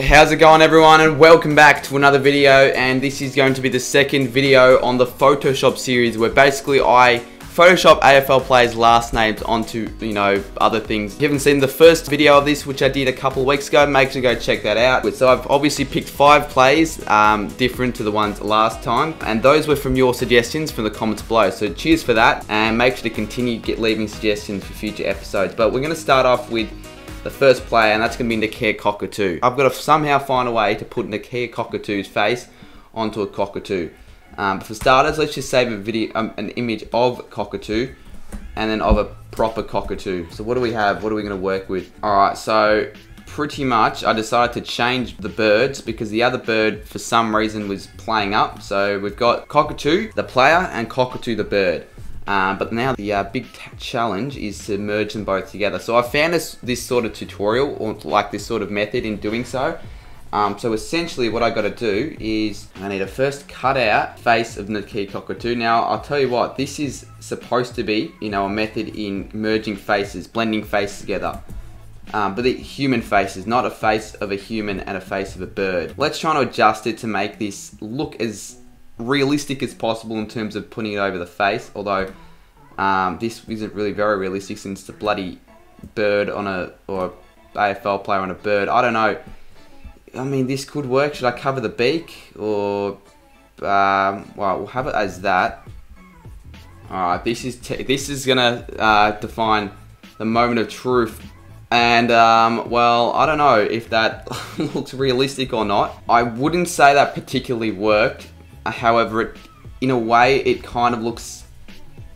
How's it going, everyone, and welcome back to another video. And this is going to be the second video on the Photoshop series, where basically I Photoshop AFL players' last names onto, other things. If you haven't seen the first video of this, which I did a couple of weeks ago, make sure to go check that out. So I've obviously picked 5 plays different to the ones last time, and those were from your suggestions from the comments below. So cheers for that, and make sure to continue leaving suggestions for future episodes. But we're going to start off with the first player, and that's going to be Nakia Cockatoo. I've got to somehow find a way to put Nakia Cockatoo's face onto a cockatoo. But for starters, let's just save a video, an image of Cockatoo, and then of a proper cockatoo. So what do we have? What are we going to work with? Alright, so pretty much I decided to change the birds because the other bird for some reason was playing up. So we've got Cockatoo the player and Cockatoo the bird. But now the big challenge is to merge them both together. So I found this sort of tutorial, or like this sort of method in doing so. So essentially what I got to do is I need to first cut out face of Nakia Cockatoo. Now I'll tell you what, this is supposed to be, a method in merging faces, blending faces together. But the human faces, not a face of a human and a face of a bird. Let's try to adjust it to make this look as realistic as possible in terms of putting it over the face, although this isn't really very realistic since the bloody bird or AFL player on a bird. I don't know. I mean, this could work. Should I cover the beak, or well, we'll have it as that. Alright, this is gonna define the moment of truth. And, well, I don't know if that looks realistic or not. I wouldn't say that particularly worked. However, in a way, it kind of looks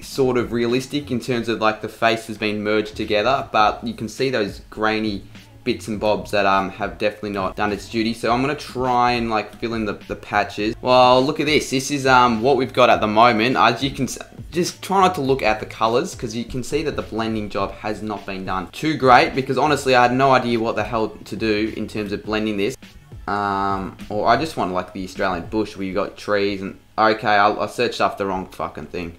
sort of realistic in terms of like the face has been merged together, but you can see those grainy bits and bobs that have definitely not done its duty. So I'm gonna try and like fill in the patches. Well, look at this. This is what we've got at the moment. As you can just try not to look at the colors, because you can see that the blending job has not been done too great, because honestly I had no idea what the hell to do in terms of blending this. Or I just want like the Australian bush where you got trees and... Okay, I searched up the wrong fucking thing.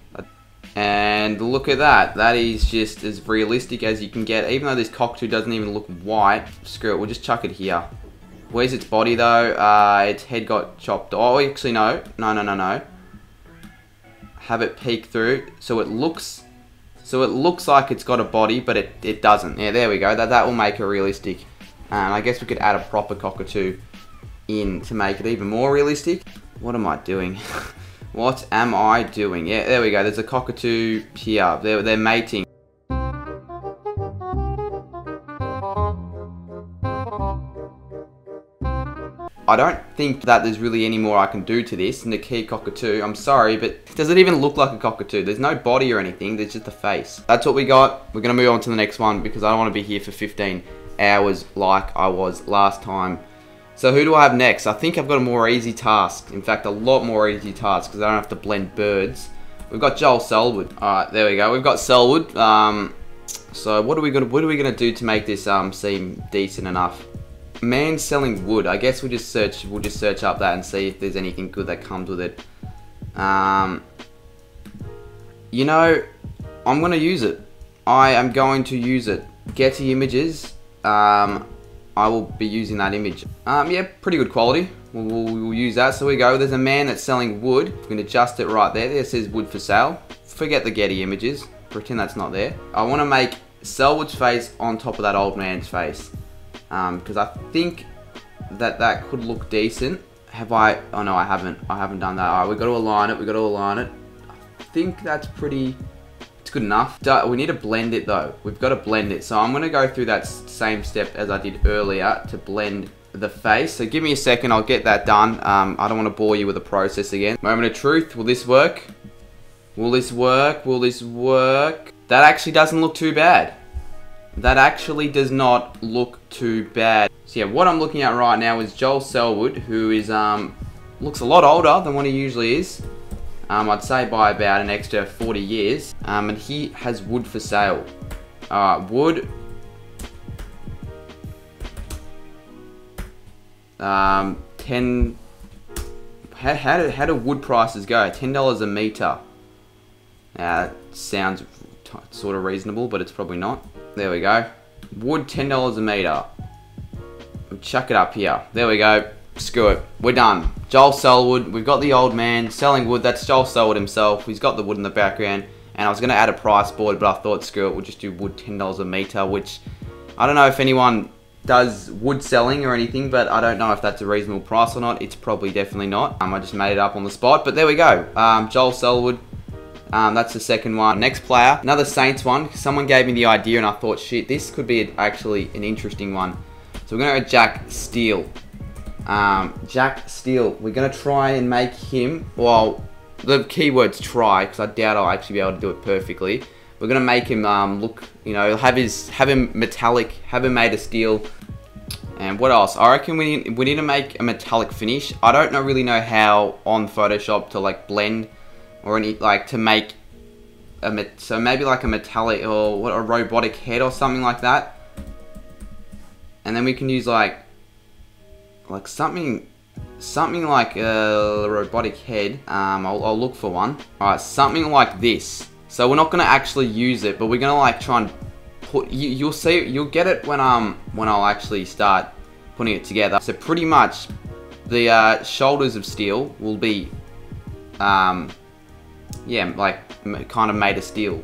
And look at that. That is just as realistic as you can get. Even though this cockatoo doesn't even look white. Screw it, we'll just chuck it here. Where's its body though? Its head got chopped. Oh, actually no. No. Have it peek through. So it looks like it's got a body, but it doesn't. Yeah, there we go. That will make it realistic. I guess we could add a proper cockatoo in to make it even more realistic. What am I doing? What am I doing? Yeah, there we go. There's a cockatoo here. They're mating. I don't think that there's really any more I can do to this Nakia Cockatoo. I'm sorry, but does it even look like a cockatoo? There's no body or anything. There's just a face. That's what we got. We're gonna move on to the next one because I don't want to be here for 15 hours like I was last time. So who do I have next? I think I've got a more easy task. In fact, a lot more easy task because I don't have to blend birds. We've got Joel Selwood. Alright, there we go. We've got Selwood. So what are we gonna do to make this seem decent enough? Man selling wood. I guess we'll just search up that and see if there's anything good that comes with it. I'm gonna use it. I am going to use it. Getty Images. I will be using that image. Yeah, pretty good quality. We'll use that. So we go. There's a man that's selling wood. We can adjust it right there. There says wood for sale. Forget the Getty Images. Pretend that's not there. I want to make Selwood's face on top of that old man's face. Because I think that could look decent. Have I? Oh no, I haven't. I haven't done that. Alright, we've got to align it. I think that's pretty... It's good enough. We need to blend it though. We've got to blend it. So I'm going to go through that same step as I did earlier to blend the face. So give me a second. I'll get that done. I don't want to bore you with the process again. Moment of truth. Will this work? Will this work? Will this work? That actually doesn't look too bad. That actually does not look too bad. So yeah, what I'm looking at right now is Joel Selwood, who is looks a lot older than what he usually is. I'd say by about an extra 40 years. And he has wood for sale. Wood. 10. How do wood prices go? $10 a meter. That sounds sort of reasonable, but it's probably not. There we go. Wood $10 a meter. We'll chuck it up here. There we go. Screw it. We're done. Joel Selwood. We've got the old man selling wood. That's Joel Selwood himself. He's got the wood in the background. And I was going to add a price board, but I thought, screw it. We'll just do wood $10 a meter, which I don't know if anyone does wood selling or anything, but I don't know if that's a reasonable price or not. It's probably definitely not. I just made it up on the spot, but there we go. Joel Selwood. That's the second one. Next player, another Saints one. Someone gave me the idea and I thought, shit, this could be actually an interesting one. So we're going to go Jack Steele. Jack Steele. We're going to try and make him, well, the keyword's try, because I doubt I'll actually be able to do it perfectly. We're going to make him look, you know, have him metallic, have him made of steel. And what else? I reckon we need to make a metallic finish. I don't really know how on Photoshop to like blend or any, like to make so maybe like a metallic or what, a robotic head or something like that. And then we can use like something like a robotic head. I'll look for one. Alright, something like this. So we're not gonna actually use it, but we're gonna like try and put, you'll see, you'll get it when I'll actually start putting it together. So pretty much the shoulders of steel will be yeah, like kind of made of steel.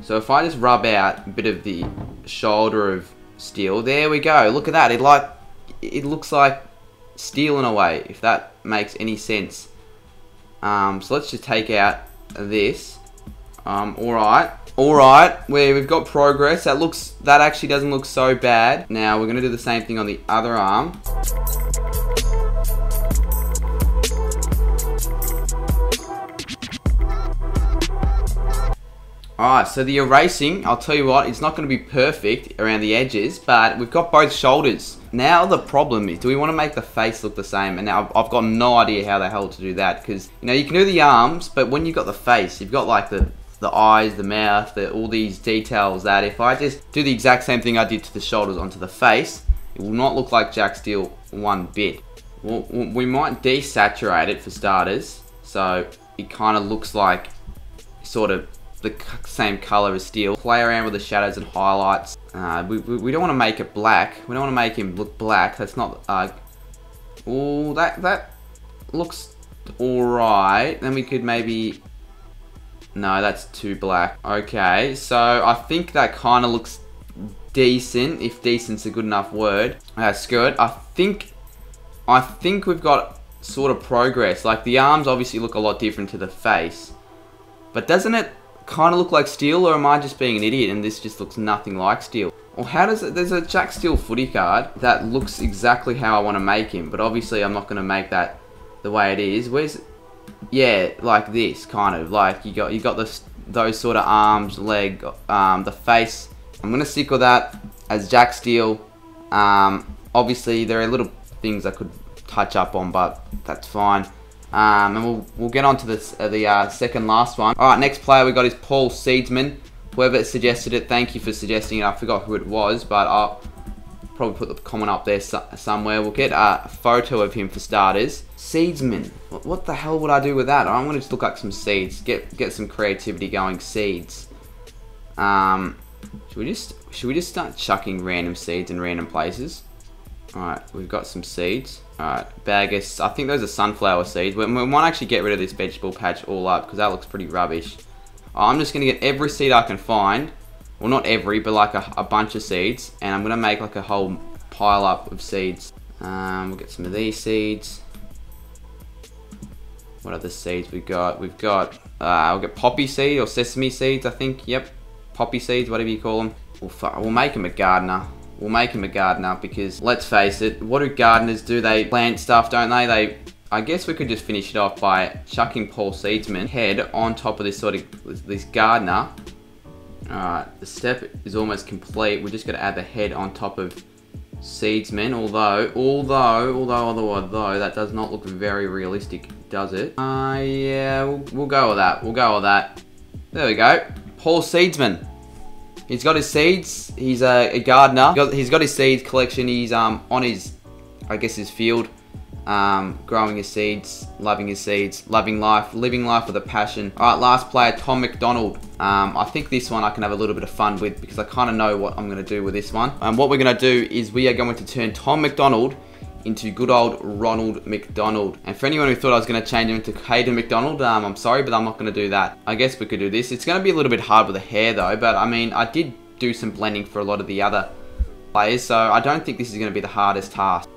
So if I just rub out a bit of the shoulder of steel, there we go. Look at that. It looks like steel in a way, if that makes any sense. So let's just take out this. Alright, we've got progress. That actually doesn't look so bad. Now we're gonna do the same thing on the other arm. Alright, so the erasing, I'll tell you what, it's not going to be perfect around the edges, but we've got both shoulders. Now the problem is, do we want to make the face look the same? And now I've got no idea how the hell to do that, because, you know, you can do the arms, but when you've got the face, you've got like the eyes, the mouth, all these details that if I just do the exact same thing I did to the shoulders onto the face, it will not look like Jack Steele one bit. Well, we might desaturate it for starters, so it kind of looks like sort of the same color as steel. Play around with the shadows and highlights. We don't want to make it black. We don't want to make him look black. That's not. Oh, that looks alright. Then we could maybe. No, that's too black. Okay, so I think that kind of looks decent, if decent's a good enough word. Screw it. I think we've got sort of progress. Like the arms obviously look a lot different to the face, but doesn't it kind of look like steel, or am I just being an idiot and this just looks nothing like steel? Or how does it, there's a Jack Steele footy card that looks exactly how I want to make him, but obviously I'm not going to make that the way it is. Where's, yeah, like this kind of, like you got those sort of arms, leg, the face. I'm going to stick with that as Jack Steele. Obviously there are little things I could touch up on, but that's fine. And we'll get on to this, the second last one. Alright, next player we got is Paul Seedsman. Whoever suggested it, thank you for suggesting it. I forgot who it was, but I'll probably put the comment up there somewhere. We'll get a photo of him for starters. Seedsman. What the hell would I do with that? I'm going to just look up some seeds. Get some creativity going. Seeds. Should we just start chucking random seeds in random places? Alright, we've got some seeds. Alright, Bagus. I think those are sunflower seeds. We might actually get rid of this vegetable patch all up, because that looks pretty rubbish. I'm just going to get every seed I can find. Well, not every, but like a bunch of seeds. And I'm going to make like a whole pile up of seeds. We'll get some of these seeds. What other seeds we got? We've got, we'll get poppy seed or sesame seeds, I think. Yep, poppy seeds, whatever you call them. We'll make him a gardener. We'll make him a gardener, because let's face it, what do gardeners do? They plant stuff, don't they? I guess we could just finish it off by chucking Paul Seedsman head on top of this sort of this gardener. Alright, the step is almost complete. We're just going to add the head on top of Seedsman, although that does not look very realistic, does it? Yeah, we'll go with that. We'll go with that. There we go. Paul Seedsman. He's got his seeds. He's a gardener. He's got his seeds collection. He's on his, I guess, his field. growing his seeds, loving life, living life with a passion. Alright, last player, Tom McDonald. I think this one I can have a little bit of fun with because I kind of know what I'm going to do with this one. What we're going to do is we are going to turn Tom McDonald into good old Ronald McDonald. And for anyone who thought I was going to change him into Hayden McDonald, I'm sorry, but I'm not going to do that. I guess we could do this. It's going to be a little bit hard with the hair though, but I mean, I did do some blending for a lot of the other players, so I don't think this is going to be the hardest task.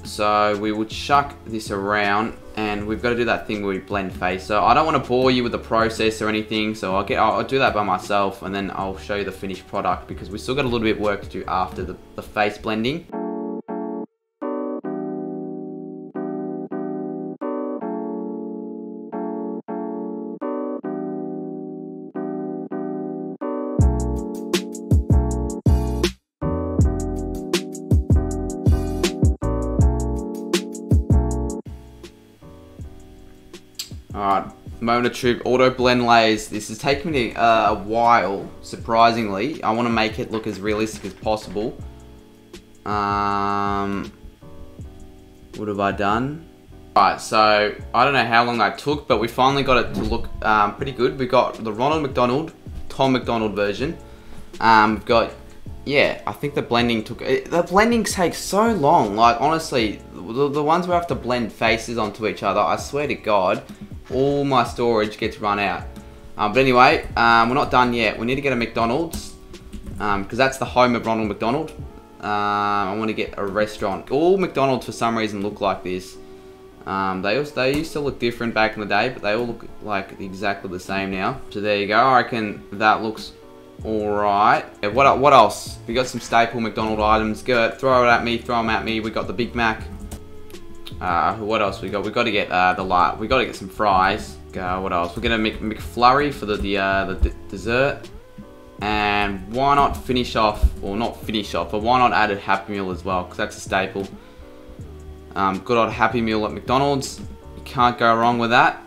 So we will chuck this around, and we've got to do that thing where we blend face. So I don't want to bore you with the process or anything, so I'll do that by myself, and then I'll show you the finished product because we still got a little bit of work to do after the face blending. Alright, moment of truth, auto blend layers. This has taken me a while, surprisingly. I want to make it look as realistic as possible. What have I done? Alright, so I don't know how long that took, but we finally got it to look pretty good. We got the Ronald McDonald, Tom McDonald version. We've got, yeah, I think the blending takes so long. Like, honestly, the ones where I have to blend faces onto each other, I swear to God, all my storage gets run out. But anyway, we're not done yet. We need to get a McDonald's, because that's the home of Ronald McDonald. I want to get a restaurant. All McDonald's for some reason look like this. They used to look different back in the day, but they all look like exactly the same now. So there you go. I reckon that looks alright. Yeah, what else? We got some staple McDonald items. Go throw it at me. Throw them at me. We got the Big Mac. What else we got? We got to get we got to get some fries. What else? We're gonna make McFlurry for the dessert. And why not finish off, or not finish off, but why not add a Happy Meal as well? Because that's a staple. Good old Happy Meal at McDonald's. You can't go wrong with that.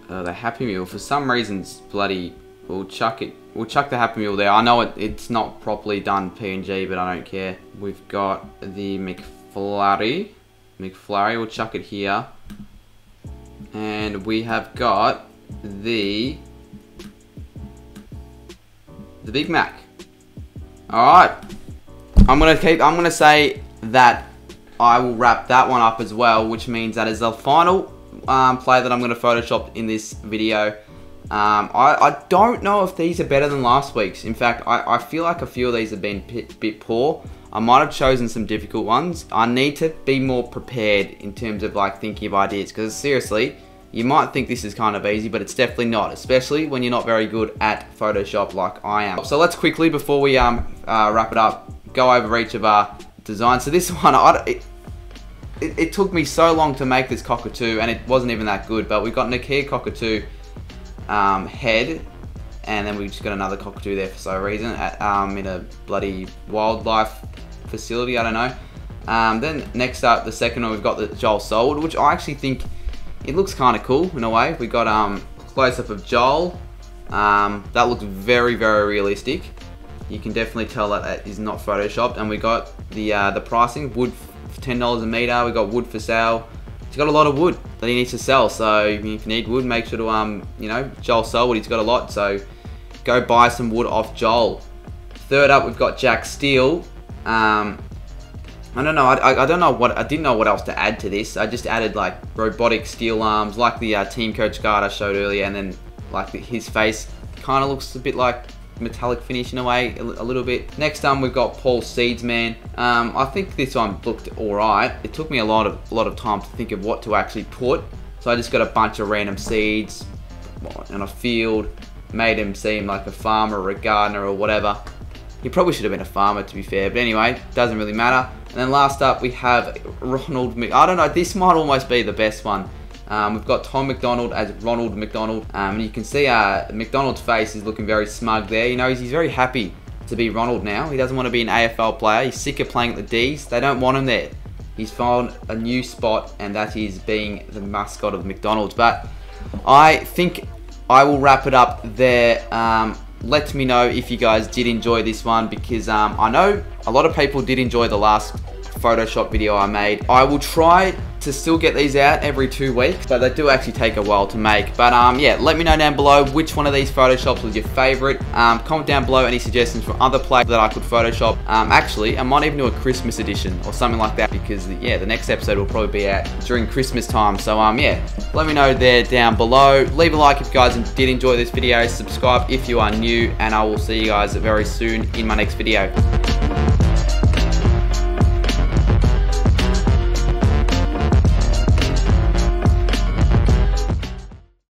The Happy Meal, for some reasons, bloody, we'll chuck it. We'll chuck the Happy Meal there. I know it's not properly done PNG, but I don't care. We've got the McFlurry, we'll chuck it here. And we have got the Big Mac. Alright. I'm gonna say that I will wrap that one up as well, which means that is the final play that I'm gonna Photoshop in this video. I don't know if these are better than last week's. In fact, I feel like a few of these have been a bit poor. I might have chosen some difficult ones. I need to be more prepared in terms of like thinking of ideas, because seriously, you might think this is kind of easy, but it's definitely not, especially when you're not very good at Photoshop like I am. So let's quickly, before we wrap it up, go over each of our designs. So this one, it took me so long to make this cockatoo, and it wasn't even that good, but we got Nokia cockatoo head, and then we just got another cockatoo there for some reason at in a bloody wildlife facility, I don't know. Then next up, the second one, we've got the Joel Selwood, which I actually think it looks kind of cool in a way. We got close-up of Joel. That looks very, very realistic. You can definitely tell that is not photoshopped. And we got the pricing, wood for $10 a meter. We got wood for sale. He's got a lot of wood that he needs to sell. So if you need wood, make sure to you know, Joel Selwood, he's got a lot. So go buy some wood off Joel. Third up, we've got Jack Steele. I don't know. I don't know what I didn't know what else to add to this. I just added like robotic steel arms, like the Team Coach guard I showed earlier, and then like his face kind of looks a bit like metallic finish in a way, a little bit. Next we've got Paul Seedsman. I think this one looked alright. It took me a lot of time to think of what to actually put, so I just got a bunch of random seeds in a field, made him seem like a farmer or a gardener or whatever. He probably should have been a farmer, to be fair, but anyway, doesn't really matter. And then last up, we have Ronald I don't know, this might almost be the best one. We've got Tom McDonald as Ronald McDonald. And you can see McDonald's face is looking very smug there. You know, he's very happy to be Ronald now. He doesn't want to be an AFL player. He's sick of playing at the D's. They don't want him there. He's found a new spot, and that is being the mascot of McDonald's. But I think I will wrap it up there. Let me know if you guys did enjoy this one, because I know a lot of people did enjoy the last Photoshop video I made. I will try to still get these out every 2 weeks, but they do actually take a while to make. But yeah, let me know down below which one of these Photoshops was your favorite. Comment down below any suggestions for other players that I could Photoshop. Actually, I might even do a Christmas edition or something like that, because yeah, the next episode will probably be out during Christmas time. So yeah, let me know there down below. Leave a like if you guys did enjoy this video. Subscribe if you are new, and I will see you guys very soon in my next video.